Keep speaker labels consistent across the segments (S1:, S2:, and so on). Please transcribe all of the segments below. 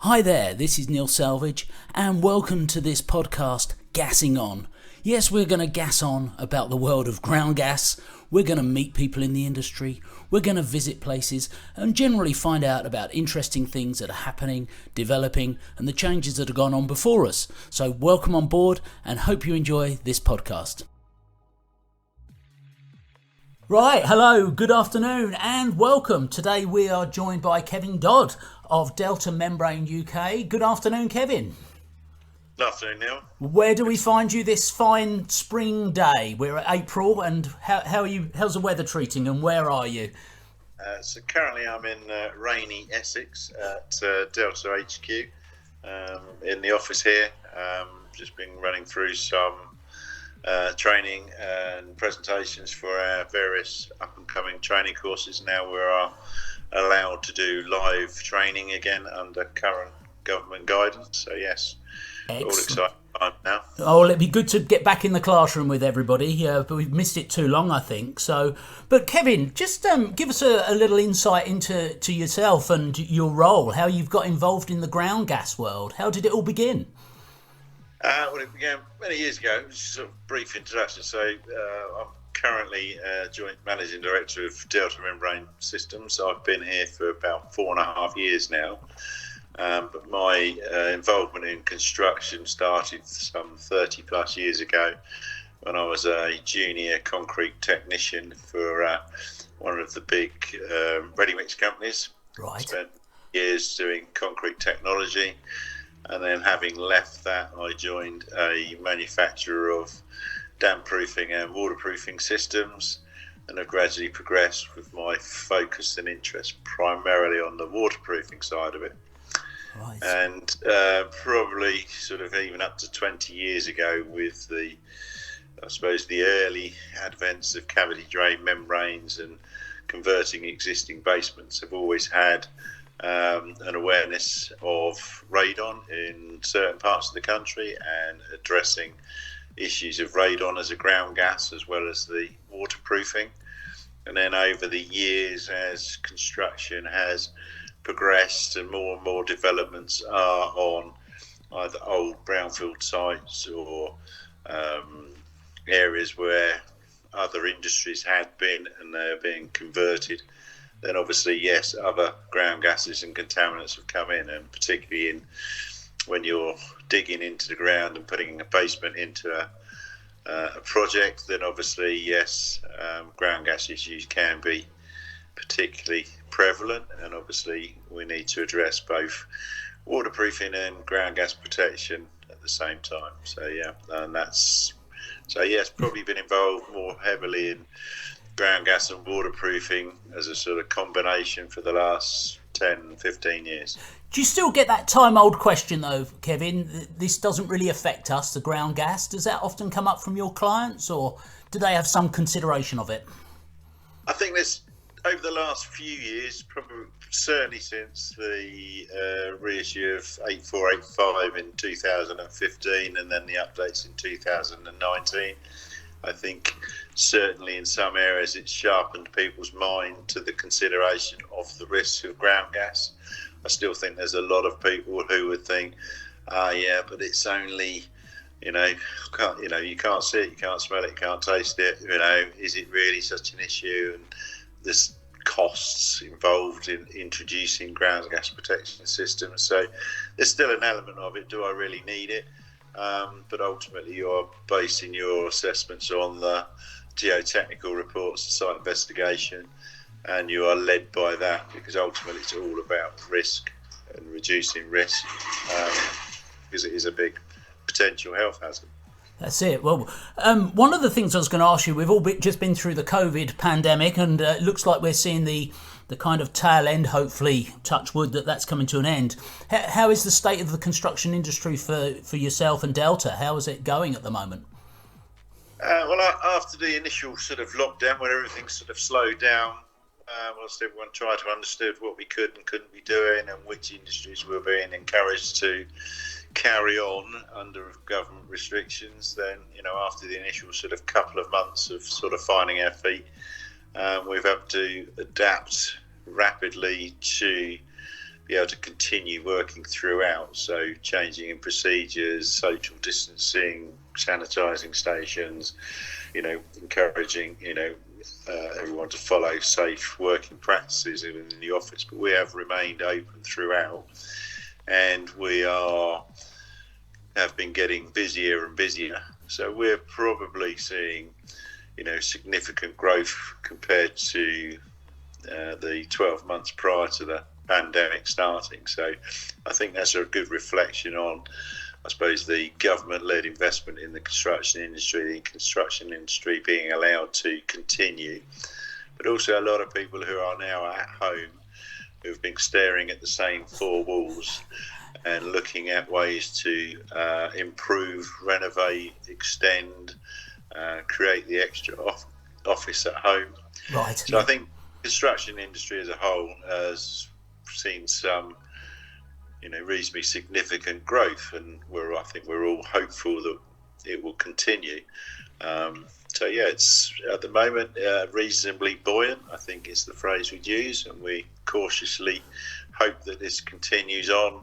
S1: Hi there, this is Neil Salvage, and welcome to this podcast, Gassing On. Yes, we're going to gas on about the world of ground gas. We're going to meet people in the industry. We're going to visit places and generally find out about interesting things that are happening, developing, and the changes that have gone on before us. So welcome on board and hope you enjoy this podcast. Right, hello, good afternoon and welcome. Today we are joined by Kevin Dodds of Delta Membrane UK. Good afternoon, Kevin.
S2: Good afternoon, Neil.
S1: Where do we find you this fine spring day? We're at April, and how are you? How's the weather treating, and where are you?
S2: So currently I'm in rainy Essex at Delta HQ in the office here. Just been running through some training and presentations for our various up-and-coming training courses. Now we are allowed to do live training again under current government guidance. So yes,
S1: Excellent.
S2: All exciting time now.
S1: Oh, it'd be good to get back in the classroom with everybody, but we've missed it too long, I think. So, but Kevin, just give us a little insight into yourself and your role, how you've got involved in the ground gas world. How did it all begin?
S2: Well, it began many years ago. Just a sort of brief introduction. So I'm currently Joint Managing Director of Delta Membrane Systems. I've been here for about 4.5 years now. But my involvement in construction started some 30 plus years ago when I was a junior concrete technician for one of the big ready-mix companies.
S1: Right.
S2: Spent years doing concrete technology. And then having left that, I joined a manufacturer of damp-proofing and waterproofing systems and have gradually progressed with my focus and interest primarily on the waterproofing side of it.
S1: Right.
S2: And probably sort of even up to 20 years ago with the early advents of cavity drain membranes and converting existing basements, have always had an awareness of radon in certain parts of the country and addressing issues of radon as a ground gas as well as the waterproofing. And then over the years, as construction has progressed and more developments are on either old brownfield sites or areas where other industries had been and they're being converted, then obviously, yes, other ground gases and contaminants have come in, and particularly when you're digging into the ground and putting a basement into a project, then obviously, yes, ground gas issues can be particularly prevalent, and obviously we need to address both waterproofing and ground gas protection at the same time. So yes, probably been involved more heavily in ground gas and waterproofing as a sort of combination for the last 10-15 years.
S1: Do you still get that time-old question, though, Kevin? This doesn't really affect us, the ground gas. Does that often come up from your clients, or do they have some consideration of it?
S2: I think there's, over the last few years, probably certainly since the reissue of 8485 in 2015 and then the updates in 2019, I think certainly in some areas it's sharpened people's mind to the consideration of the risks of ground gas. I still think there's a lot of people who would think, yeah, but it's only, you can't see it, you can't smell it, you can't taste it, is it really such an issue? And there's costs involved in introducing ground gas protection systems. So there's still an element of it. Do I really need it? But ultimately you're basing your assessments on the geotechnical reports, the site investigation, and you are led by that because ultimately it's all about risk and reducing risk because it is a big potential health hazard.
S1: That's it. Well, one of the things I was going to ask you, we've all just been through the COVID pandemic, and it looks like we're seeing the kind of tail end, hopefully, touch wood, that's coming to an end. How is the state of the construction industry for yourself and Delta? How is it going at the moment?
S2: Well, after the initial sort of lockdown, where everything sort of slowed down, whilst everyone tried to understand what we could and couldn't be doing and which industries were being encouraged to carry on under government restrictions, then, after the initial sort of couple of months of sort of finding our feet, we've had to adapt rapidly to be able to continue working throughout. So changing in procedures, social distancing, sanitising stations, encouraging, everyone to follow safe working practices in the office. But we have remained open throughout, and we have been getting busier and busier. So we're probably seeing, significant growth compared to the 12 months prior to the pandemic starting. So I think that's a good reflection on, I suppose, the government-led investment in the construction industry being allowed to continue. But also a lot of people who are now at home, who've been staring at the same four walls and looking at ways to improve, renovate, extend, create the extra office at home.
S1: Right.
S2: So I think construction industry as a whole has seen some, reasonably significant growth, and I think we're all hopeful that it will continue. So yeah, it's at the moment reasonably buoyant, I think is the phrase we'd use, and we cautiously hope that this continues on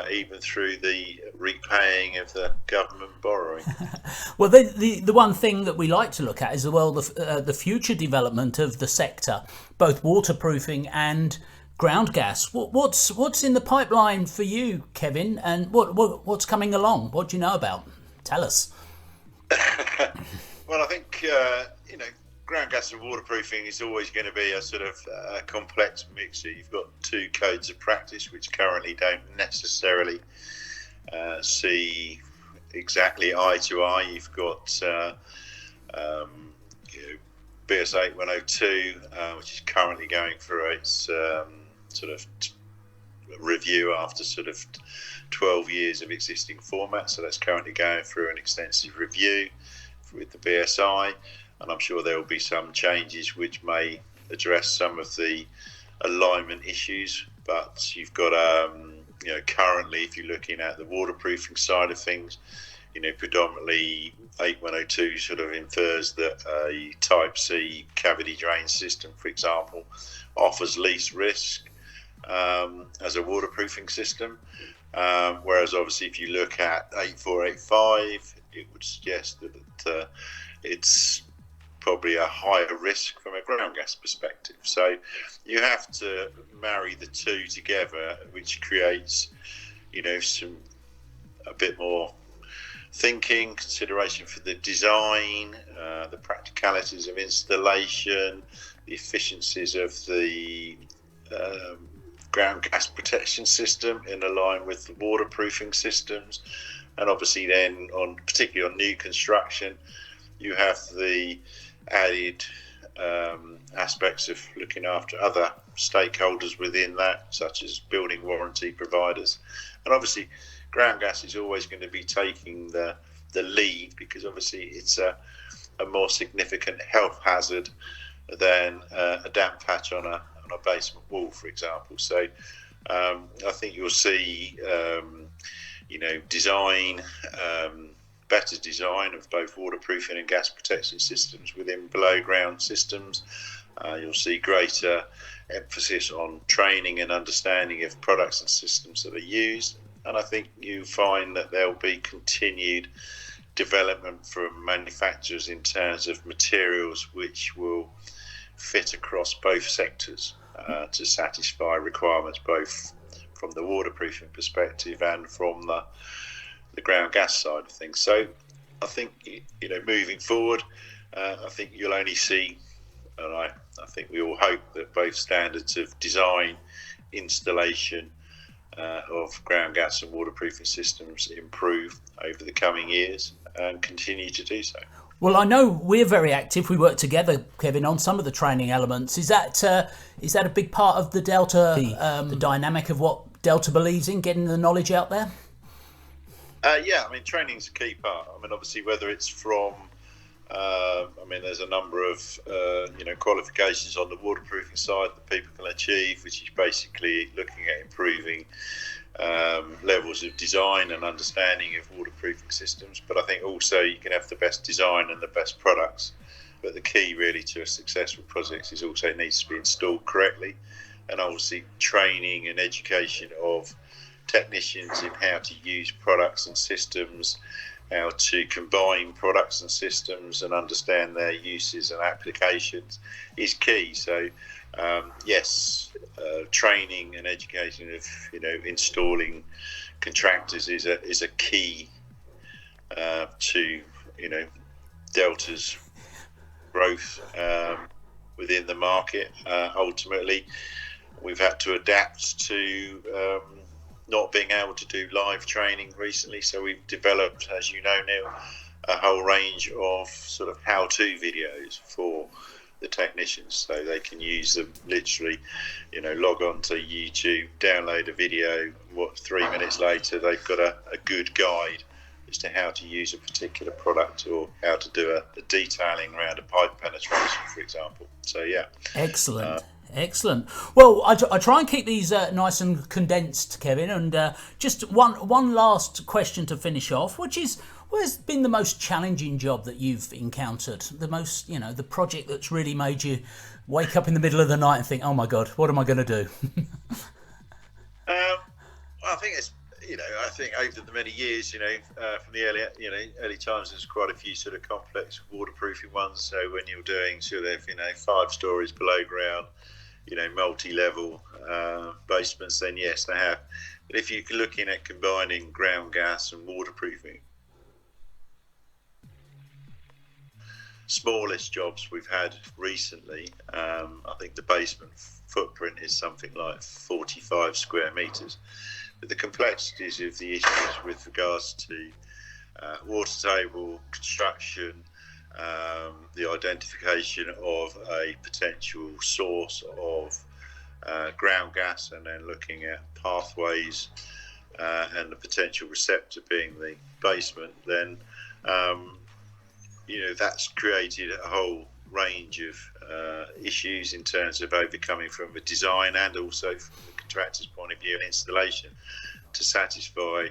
S2: even through the repaying of the government borrowing.
S1: Well, the one thing that we like to look at is the future development of the sector, both waterproofing and ground gas. What's in the pipeline for you, Kevin, and what's coming along? What do you know about? Tell us.
S2: Well, I think ground gas and waterproofing is always going to be a sort of complex mixture. You've got two codes of practice which currently don't necessarily see exactly eye to eye. You've got BS 8102, which is currently going through its sort of review after sort of 12 years of existing formats. So that's currently going through an extensive review with the BSI, and I'm sure there will be some changes which may address some of the alignment issues. But you've got currently, if you're looking at the waterproofing side of things, predominantly 8102 sort of infers that a Type C cavity drain system, for example, offers least risk as a waterproofing system. Whereas obviously if you look at 8485, it would suggest that it's probably a higher risk from a ground gas perspective. So you have to marry the two together, which creates, a bit more thinking, consideration for the design, the practicalities of installation, the efficiencies of the ground gas protection system in line with the waterproofing systems. And obviously then, particularly on new construction, you have the added aspects of looking after other stakeholders within that, such as building warranty providers. And obviously ground gas is always going to be taking the lead, because obviously it's a more significant health hazard than a damp patch on a basement wall, for example. So I think you'll see better design of both waterproofing and gas protection systems within below ground systems. You'll see greater emphasis on training and understanding of products and systems that are used. And I think you find that there'll be continued development from manufacturers in terms of materials which will fit across both sectors to satisfy requirements both from the waterproofing perspective and from the ground gas side of things. So I think, moving forward, I think you'll only see, and I think we all hope that both standards of design, installation of ground gas and waterproofing systems improve over the coming years and continue to do so.
S1: Well, I know we're very active. We work together, Kevin, on some of the training elements. Is that a big part of the Delta, the dynamic of what Delta believes in, getting the knowledge out there?
S2: Yeah, training is a key part. Obviously, whether it's from, there's a number of, qualifications on the waterproofing side that people can achieve, which is basically looking at improving levels of design and understanding of waterproofing systems. But I think also you can have the best design and the best products. But the key really to a successful project is also it needs to be installed correctly. and obviously training and education of technicians in how to use products and systems, how to combine products and systems and understand their uses and applications is key. So training and education of installing contractors is a key to Delta's growth within the market. Ultimately, we've had to adapt to not being able to do live training recently, so we've developed, as you know, Neil, a whole range of sort of how-to videos for the technicians, so they can use them literally, log on to YouTube, download a video, 3 minutes later they've got a good guide as to how to use a particular product or how to do a detailing around a pipe penetration, for example. So yeah.
S1: Excellent. Well, I try and keep these nice and condensed, Kevin, and just one last question to finish off, which is, where's been the most challenging job that you've encountered? The most, the project that's really made you wake up in the middle of the night and think, oh my God, what am I going to do?
S2: I think it's, I think over the many years, from the early times, there's quite a few sort of complex waterproofing ones. So when you're doing sort of, 5 stories below ground, multi-level basements, then yes, they have. But if you're looking at combining ground gas and waterproofing, smallest jobs we've had recently, I think the basement footprint is something like 45 square metres. But the complexities of the issues with regards to water table construction, the identification of a potential source of ground gas, and then looking at pathways and the potential receptor being the basement, then that's created a whole range of issues in terms of overcoming from a design and also from the contractor's point of view and installation to satisfy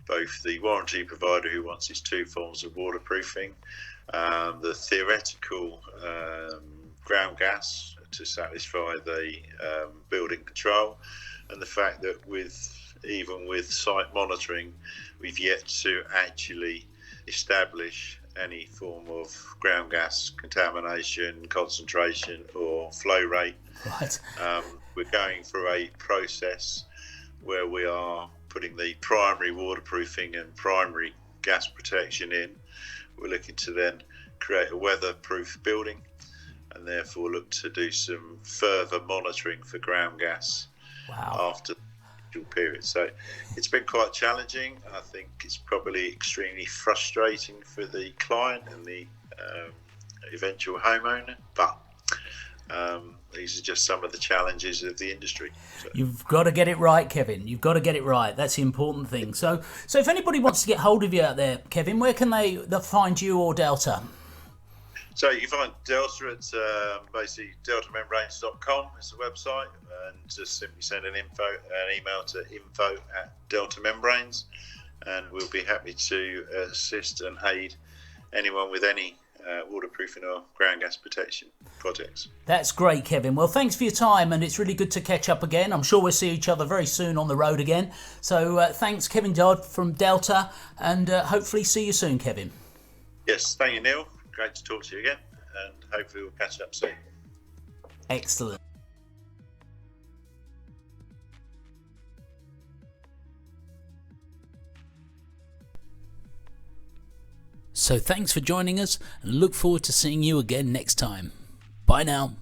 S2: both the warranty provider who wants his 2 forms of waterproofing, the theoretical ground gas to satisfy the building control, and the fact that even with site monitoring, we've yet to actually establish any form of ground gas contamination, concentration or flow rate.
S1: Right.
S2: We're going through a process where we are putting the primary waterproofing and primary gas protection in. We're looking to then create a weatherproof building and therefore look to do some further monitoring for ground gas after the period. So it's been quite challenging. I think it's probably extremely frustrating for the client and the eventual homeowner, but these are just some of the challenges of the industry. So.
S1: You've got to get it right, Kevin. You've got to get it right. That's the important thing. So if anybody wants to get hold of you out there, Kevin, where can they find you or Delta?
S2: So you can find Delta at basically deltamembranes.com is the website, and just simply send an email to info@deltamembranes, and we'll be happy to assist and aid anyone with any waterproofing or ground gas protection projects.
S1: That's great, Kevin. Well, thanks for your time, and it's really good to catch up again. I'm sure we'll see each other very soon on the road again. So thanks, Kevin Dodd from Delta, and hopefully see you soon, Kevin.
S2: Yes, thank you, Neil. Great to talk to you again, and hopefully we'll catch up soon.
S1: Excellent. So thanks for joining us, and look forward to seeing you again next time. Bye now.